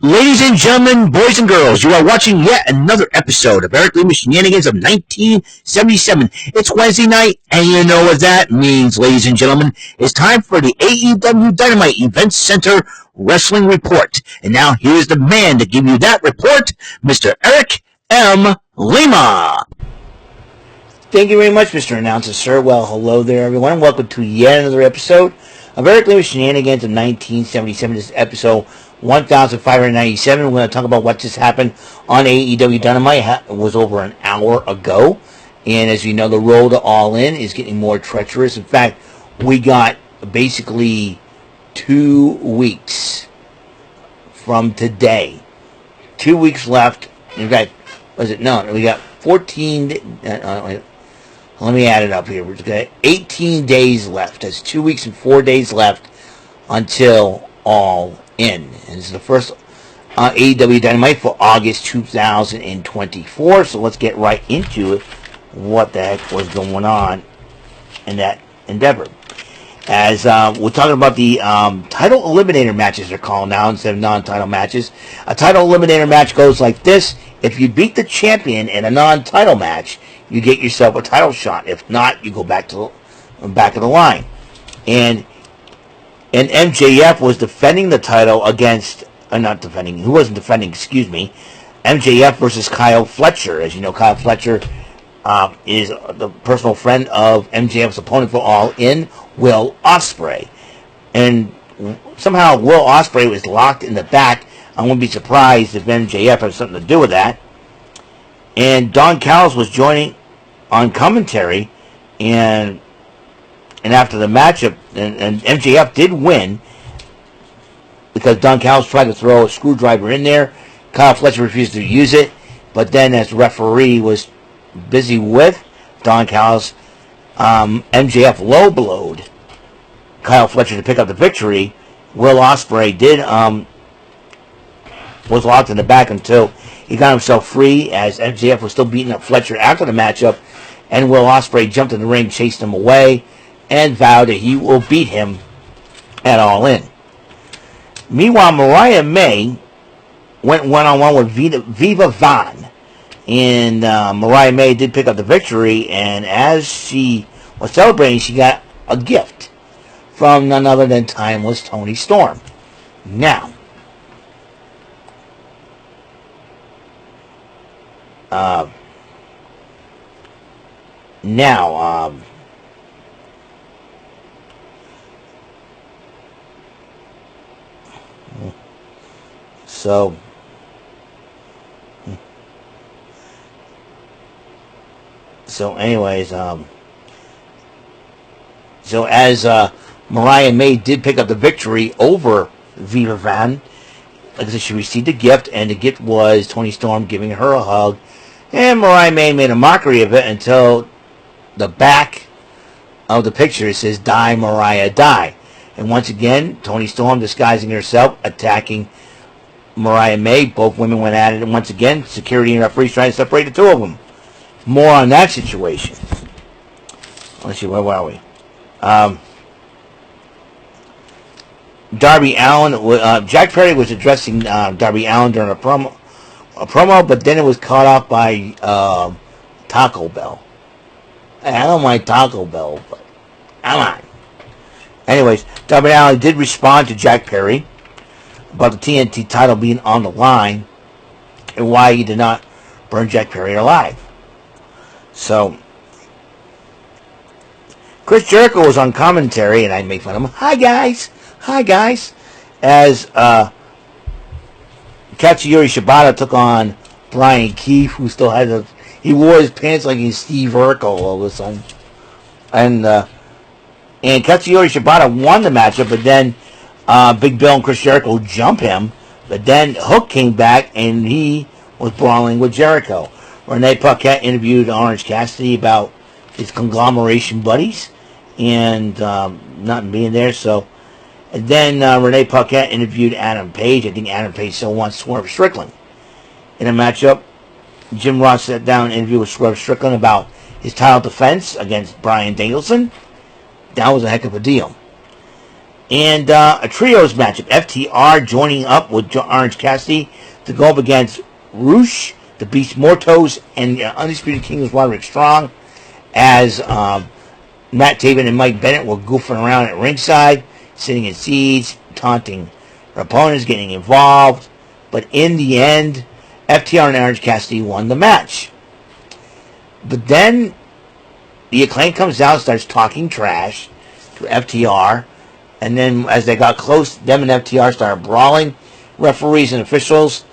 Ladies and gentlemen, boys and girls, you are watching yet another episode of Lima Shenanigans of 1977. It's Wednesday night, and you know what that means, ladies and gentlemen. It's time for the AEW Dynamite Event Center Wrestling Report. And now here's the man to give you that report, Mr. Eric M. Lima. Thank you very much, Mr. Announcer, sir. Well, hello there, everyone. Welcome to yet another episode of Lima Shenanigans of 1977. This is episode 1597. We're going to talk about what just happened on AEW Dynamite. It was over an hour ago. And as you know, the road to All In is getting more treacherous. In fact, we got basically 2 weeks from today. 2 weeks left. In fact, we got 14... let me add it up here. We've got 18 days left. That's 2 weeks and 4 days left until All In. And this is the first AEW Dynamite for August 2024. So let's get right into it. What the heck was going on in that endeavor? As we're talking about the title eliminator matches, they're called now instead of non-title matches. A title eliminator match goes like this. If you beat the champion in a non-title match, you get yourself a title shot. If not, you go back to the back of the line. And MJF was defending the title against, MJF versus Kyle Fletcher. As you know, Kyle Fletcher is the personal friend of MJF's opponent for All In, Will Ospreay. And somehow Will Ospreay was locked in the back. I wouldn't be surprised if MJF had something to do with that. And Don Callis was joining on commentary, and after the matchup, and MJF did win because Don Callis tried to throw a screwdriver in there. Kyle Fletcher refused to use it, but then as the referee was busy with Don Callis, MJF low-blowed Kyle Fletcher to pick up the victory. Will Ospreay was locked in the back until he got himself free, as MJF was still beating up Fletcher after the matchup, and Will Ospreay jumped in the ring, chased him away, and vowed that he will beat him at All In. Meanwhile, Mariah May went one-on-one with Viva Vaughn, and Mariah May did pick up the victory, and as she was celebrating, she got a gift from none other than Timeless Toni Storm. Now, as Mariah May did pick up the victory over Viva Vaughn, like I said, she received a gift, and the gift was Toni Storm giving her a hug, and Mariah May made a mockery of it until the back of the picture says, "Die, Mariah, die." And once again, Toni Storm disguising herself, attacking Mariah May. Both women went at it, and once again, security and referees trying to separate the two of them. More on that situation. Let's see, where were we? Darby Allin, Jack Perry was addressing Darby Allin during a promo, but then it was caught off by Taco Bell. I don't mind Taco Bell, but come on. Anyways, Darby Allin did respond to Jack Perry about the TNT title being on the line and why he did not burn Jack Perry alive. So, Chris Jericho was on commentary, and I made fun of him. Hi guys, as Katsuyori Shibata took on Brian Keefe, who still had he wore his pants like he's Steve Urkel all of a sudden. And Katsuyori Shibata won the matchup, but then Big Bill and Chris Jericho jumped him. But then Hook came back, and he was brawling with Jericho. Renee Paquette interviewed Orange Cassidy about his conglomeration buddies and not being there. So, and then Renee Paquette interviewed Adam Page. I think Adam Page still wants Swerve Strickland in a matchup. Jim Ross sat down and interviewed with Swerve Strickland about his title defense against Bryan Danielson. That was a heck of a deal. And a trios matchup. FTR joining up with Orange Cassidy to go up against Roosh, the Beast Mortos, and Undisputed Kingdoms Roderick Strong, as Matt Taven and Mike Bennett were goofing around at ringside, sitting in seats, taunting their opponents, getting involved. But in the end, FTR and Orange Cassidy won the match. But then the Acclaim comes down and starts talking trash to FTR. And then as they got close, them and FTR started brawling. Referees and officials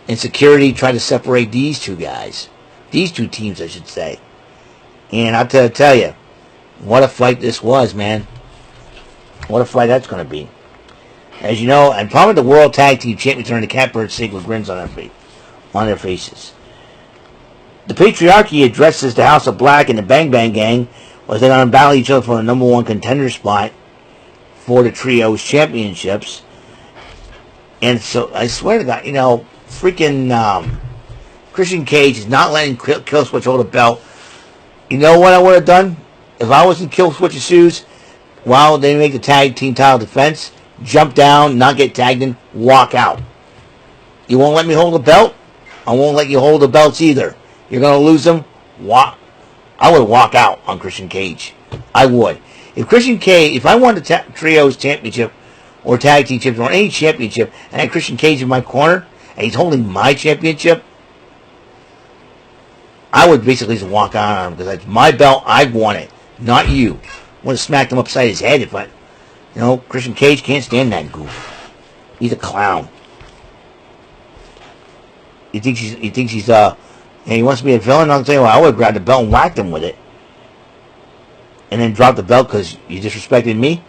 and security tried to separate these two guys. These two teams, I should say. And I'll tell you, what a fight this was, man. What a fight that's going to be. As you know, and probably the World Tag Team Champions are in the catbird seat with grins on their faces. The Patriarchy addresses the House of Black and the Bang Bang Gang as they going to battle each other for the number one contender spot for the Trios Championships. And so, I swear to God, freaking Christian Cage is not letting Killswitch hold the belt. You know what I would have done? If I was in Killswitch's shoes, while they make the tag team title defense, jump down, not get tagged in, walk out. You won't let me hold the belt? I won't let you hold the belts either. You're going to lose them? I would walk out on Christian Cage. I would. If I won the Trios Championship or Tag Team Championship or any championship and I had Christian Cage in my corner and he's holding my championship, I would basically just walk out on him because that's my belt. I won it, not you. I would have smacked him upside his head if Christian Cage can't stand that goof. He's a clown. He thinks he wants to be a villain. I'll tell you what, I would have grabbed the belt and whacked him with it. And then drop the belt because you disrespected me,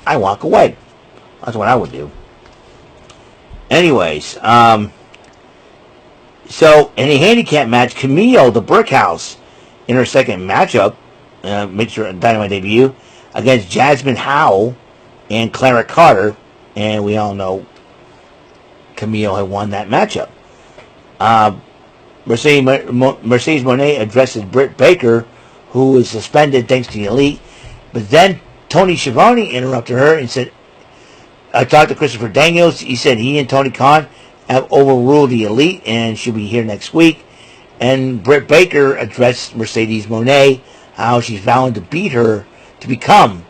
I walk away. That's what I would do. Anyways, so in a handicap match, Camille, the Brickhouse, in her second matchup, makes her Dynamite debut against Jasmine Howell and Clara Carter, and we all know Camille had won that matchup. Mercedes Moné addresses Britt Baker, who was suspended thanks to the Elite. But then Tony Schiavone interrupted her and said, I talked to Christopher Daniels. He said he and Tony Khan have overruled the Elite and should be here next week. And Britt Baker addressed Mercedes Moné, how she's vowing to beat her to become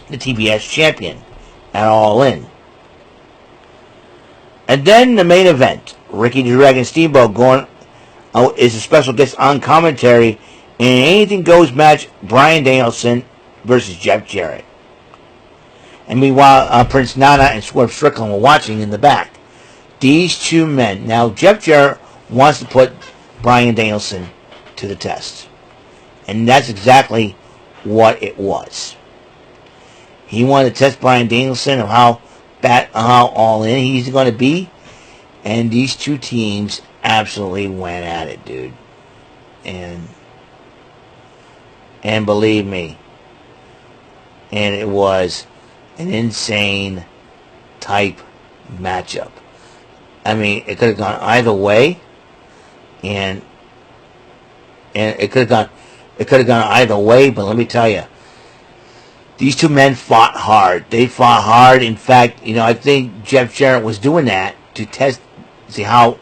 the TBS champion at All In. And then the main event, Ricky the Dragon Steamboat is a special guest on commentary in an Anything Goes match, Bryan Danielson versus Jeff Jarrett. And meanwhile, Prince Nana and Swerve Strickland were watching in the back. These two men. Now, Jeff Jarrett wants to put Bryan Danielson to the test. And that's exactly what it was. He wanted to test Bryan Danielson of how all in he's going to be. And these two teams absolutely went at it, dude. And believe me, and it was an insane type matchup. I mean, it could have gone either way, and it could have gone either way. But let me tell you, these two men fought hard. They fought hard. In fact, I think Jeff Jarrett was doing that to see how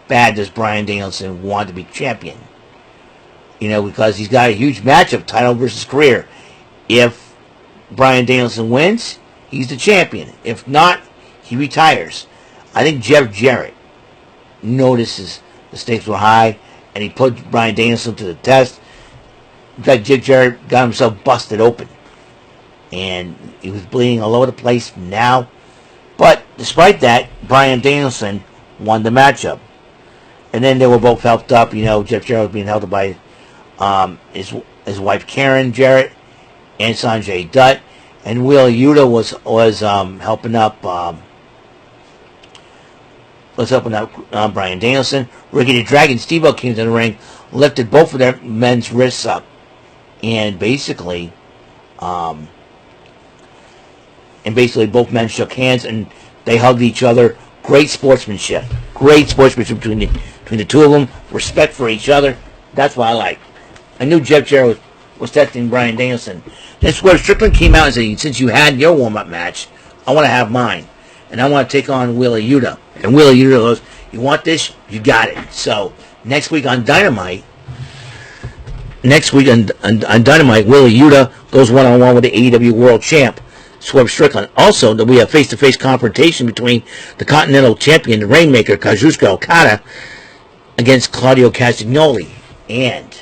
bad does Bryan Danielson want to be champion. Because he's got a huge matchup, title versus career. If Bryan Danielson wins, he's the champion. If not, he retires. I think Jeff Jarrett notices the stakes were high, and he put Bryan Danielson to the test. In fact, Jeff Jarrett got himself busted open. And he was bleeding all over the place now. But despite that, Bryan Danielson won the matchup. And then they were both helped up. Jeff Jarrett was being held up by his wife Karen Jarrett and Sanjay Dutt, and Wheeler Yuta was helping up Bryan Danielson. Ricky the Dragon Steamboat came to the ring, lifted both of their men's wrists up, and basically both men shook hands and they hugged each other. Great sportsmanship between the two of them. Respect for each other. That's what I like. I knew Jeff Jarrett was testing Bryan Danielson. Then Swerve Strickland came out and said, since you had your warm-up match I want to have mine. And I want to take on Wheeler Yuta. And Wheeler Yuta goes, you want this? You got it. So, next week on Dynamite, Wheeler Yuta goes one-on-one with the AEW World Champ, Swerve Strickland. Also, we have face-to-face confrontation between the Continental Champion, the Rainmaker, Kazuchika Okada, against Claudio Castagnoli. And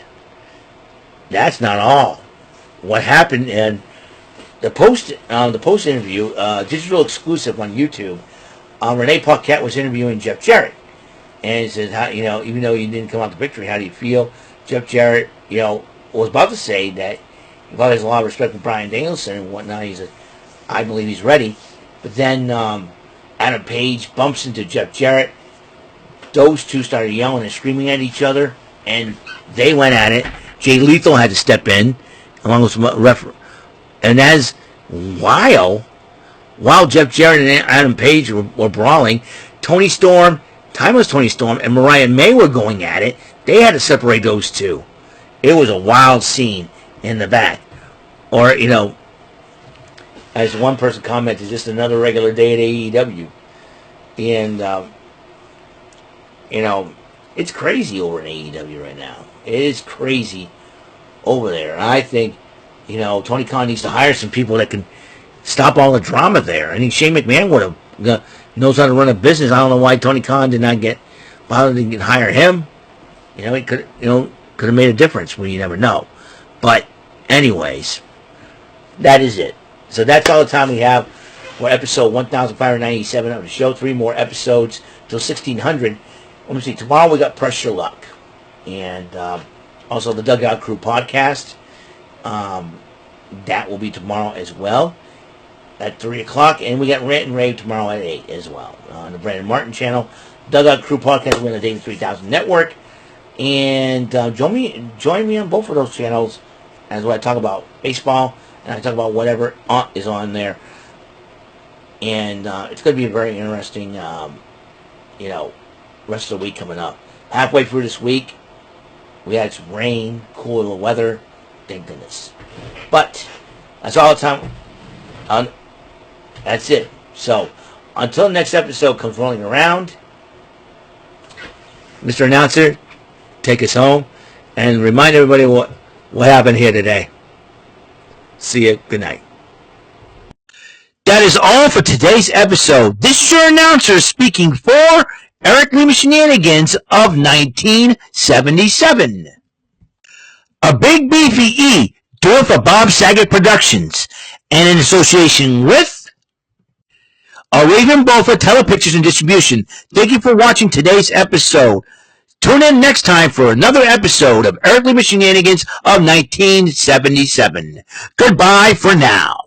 that's not all. What happened in the post interview, digital exclusive on YouTube, Renee Paquette was interviewing Jeff Jarrett, and he said, "How even though you didn't come out the victory, how do you feel?" Jeff Jarrett, was about to say that he probably has a lot of respect for Bryan Danielson and whatnot. He said, "I believe he's ready," but then Adam Page bumps into Jeff Jarrett. Those two started yelling and screaming at each other, and they went at it. Jay Lethal had to step in, along with some referee. And while Jeff Jarrett and Adam Page were brawling, Timeless Tony Storm, and Mariah May were going at it. They had to separate those two. It was a wild scene in the back. Or, as one person commented, just another regular day at AEW. And, it's crazy over in AEW right now. It is crazy over there. And I think, Tony Khan needs to hire some people that can stop all the drama there. I think Shane McMahon knows how to run a business. I don't know why Tony Khan did not bothered to hire him. He could have made a difference. Well, you never know. But anyways, that is it. So that's all the time we have for episode 1597 of the show. 3 more episodes till 1600. Let me see. Tomorrow we got Press Your Luck, and also the Dugout Crew podcast. That will be tomorrow as well at 3 o'clock. And we got Rant and Rave tomorrow at 8 as well on the Brandon Martin channel. Dugout Crew podcast, we're on the Dating 3000 Network. And join me on both of those channels as I talk about baseball and I talk about whatever is on there. And it's going to be a very interesting, rest of the week coming up. Halfway through this week, we had some rain, cooler weather. Thank goodness. But that's all the time. That's it. So until the next episode comes rolling around, Mr. Announcer, take us home and remind everybody what happened here today. See you. Good night. That is all for today's episode. This is your announcer speaking for Eric Lima Shenanigans of 1977. A Big Beefy E, doing for Bob Saget Productions, and in association with Raven Bofa Telepictures and Distribution. Thank you for watching today's episode. Tune in next time for another episode of Eric Lima Shenanigans of 1977. Goodbye for now.